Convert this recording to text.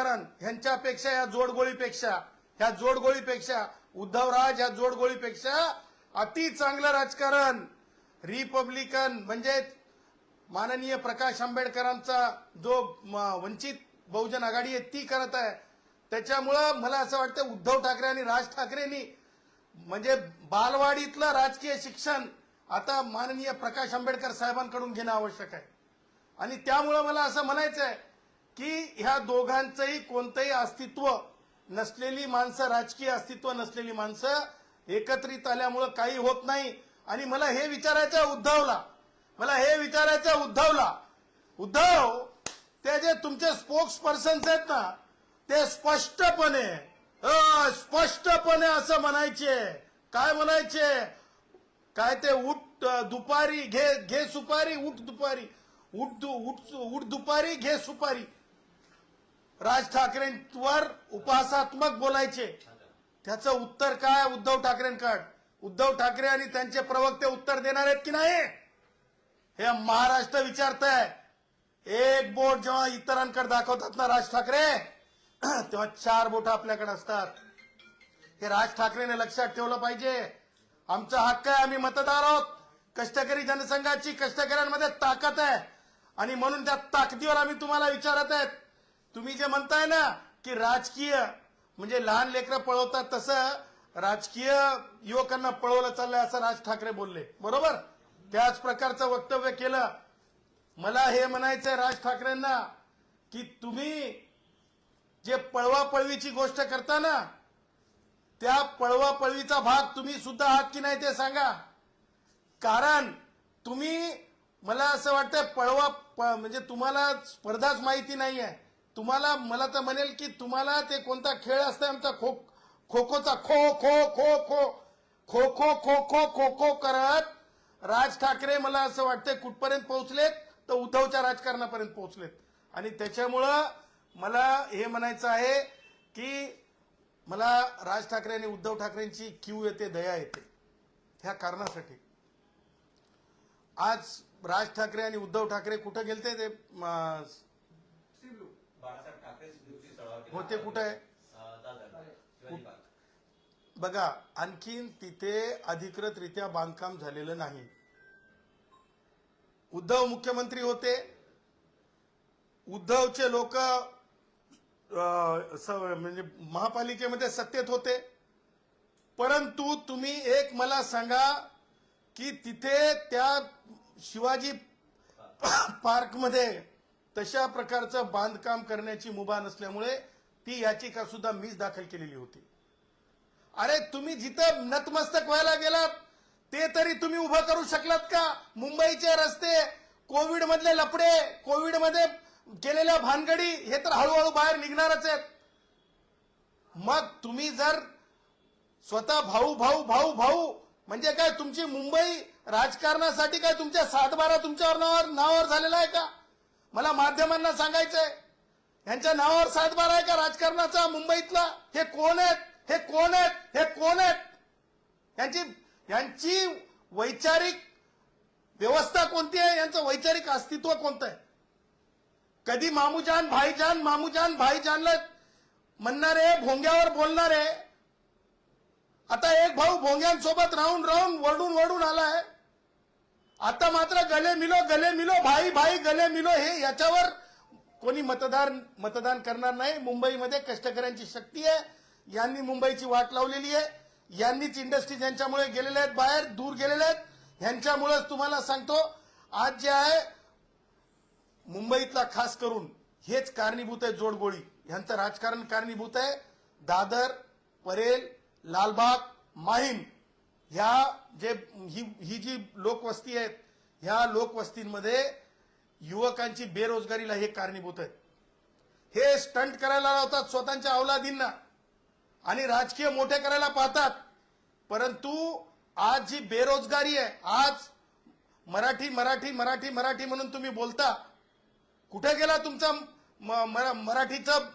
ह्यांच्यापेक्षा ह्या जोडगोळीपेक्षा उद्धवराज ह्या जोडगोळीपेक्षा अति चांगलं राजकारण रिपब्लिकन म्हणजे माननीय प्रकाश आंबेडकरांचा जो वंचित बहुजन आघाडी आहे ती करत आहे। त्याच्यामुळं मला असं वाटतं उद्धव ठाकरे आणि राज ठाकरेंनी म्हणजे बालवाडीतलं राजकीय शिक्षण आता माननीय प्रकाश आंबेडकर साहेबांकडून घेणं आवश्यक आहे। आणि त्यामुळं मला असं म्हणायचं आहे की ह्या दोघांचंही कोणतंही अस्तित्व नसलेली माणसं, राजकीय अस्तित्व नसलेली माणसं एकत्रित आल्यामुळं काही होत नाही। आणि मला हे विचारायचं उद्धवला, उद्धव ते जे तुमचे स्पोक्स पर्सन्स आहेत ना ते स्पष्टपणे असं म्हणायचे, काय म्हणायचे, काय ते उठ दुपारी घे सुपारी, उठ दुपारी घे सुपारी, राज ठाकरेंवर उपहासात्मक बोलायचे। त्याचं उत्तर काय उद्धव ठाकरेंकडे? उद्धव ठाकरे आणि त्यांचे प्रवक्ते उत्तर देणार आहेत की नाही हे महाराष्ट्र विचारतंय। एक बोट जेव्हा इतरांकडे दाखवतात ना राज ठाकरे तेव्हा 4 बोट आपल्याकडे असतात। हे राज ठाकरेने लक्षात ठेवलं पाहिजे। आमचा हक्क आहे, आम्ही मतदार आहोत। कष्टकरी जनसंघाची कष्टकऱ्यांमध्ये ताकद आहे आणि म्हणून त्या ताकदीवर आम्ही तुम्हाला विचारत आहेत। तुम्ही जे म्हणताय ना की राजकीय म्हणजे लहान लेकरं पळवतात तसं राजकीय युवकांना पळवलं चाललंय असं राज ठाकरे बोलले, बरोबर? त्याच प्रकारचं वक्तव्य केलं। मला हे म्हणायचंय राज ठाकरेंना की तुम्ही जे पळवापळवीची गोष्ट करता ना त्या पळवापळवीचा भाग तुम्ही सुद्धा आहात की नाही ते सांगा। कारण तुम्ही मला असं वाटतं म्हणजे तुम्हाला स्पर्धाच माहिती नाहीये। तुम्हाला मला तर म्हणेल की तुम्हाला ते कोणता खेळ असतो आमचा खो-खोचा खो करत राज ठाकरे मला असं वाटतं कुठपर्यंत पोहोचलेत तर उद्धवच्या राजकारणापर्यंत पोहोचलेत। आणि त्याच्यामुळं मला हे म्हणायचं आहे की मला राज ठाकरे आणि उद्धव ठाकरेंची कीव येते, दया येते। ह्या कारणासाठी आज राज ठाकरे आणि उद्धव ठाकरे कुठे गेलते ते होते कुठे आहे बघा, आणखीन तिथे अधिकृतरित्या बांधकाम झालेलं नाही। उद्धव मुख्यमंत्री होते, उद्धवचे लोक म्हणजे महापालिकेमध्ये सत्तेत होते, परंतु तुम्ही एक मला सांगा की तिथे त्या शिवाजी पार्कमध्ये तशा प्रकारचं बांधकाम करण्याची मुभा नसल्यामुळे ती याचिका सुद्धा मीच दाखल केलेली होती। अरे तुम्ही जिथं नतमस्तक व्हायला गेलात ते तरी तुम्ही उभं करू शकलात का? मुंबईचे रस्ते, कोविड मधले लफडे, कोविड मध्ये केलेल्या भानगडी हे तर हळूहळू बाहेर निघणारच आहेत। मग तुम्ही जर स्वतः भाऊ म्हणजे काय तुमची मुंबई राजकारणासाठी काय तुमच्या 7-12 तुमच्यावर नावावर झालेला आहे का? मला माध्यमांना सांगायचंय यांच्या नावावर 7-12 आहे का राजकारणाचा मुंबईतला? हे कोण आहेत? यांची वैचारिक व्यवस्था कोणती आहे? यांचं वैचारिक अस्तित्व कोणतं आहे? कधी मामूजान भाईजानला म्हणणारे, भोंग्यावर बोलणारे, आता एक भाऊ भोंग्यांसोबत राहून वरडून आलाय। आता मात्र गले मिलो भाई गले मिलो हे याच्यावर कोणी मतदान करणार नाही। मुंबईमध्ये कष्टकऱ्यांची शक्ती आहे, यांनी मुंबईची वाट लावलेली आहे, यांनीच इंडस्ट्रीज यांच्यामुळे गेलेले आहेत, बाहेर दूर गेलेले आहेत, ह्यांच्यामुळेच तुम्हाला सांगतो आज जे आहे मुंबईतला खास करून हेच कारणीभूत आहे। जोडगोळी ह्यांचं राजकारण कारणीभूत आहे। दादर, परेल, लालबाग, माहीम ही जी लोकवस्ती आहेत ह्या लोकवस्तींमध्ये युवकांची बेरोजगारीला हे कारणीभूत आहेत। हे स्टंट करायला लावतात स्वतःच्या औलादींना आणि राजकीय मोठे करायला पाहतात, परंतु आज जी बेरोजगारी आहे, आज मराठी म्हणून तुम्ही बोलता, कुठे गेला तुमचा मराठीचं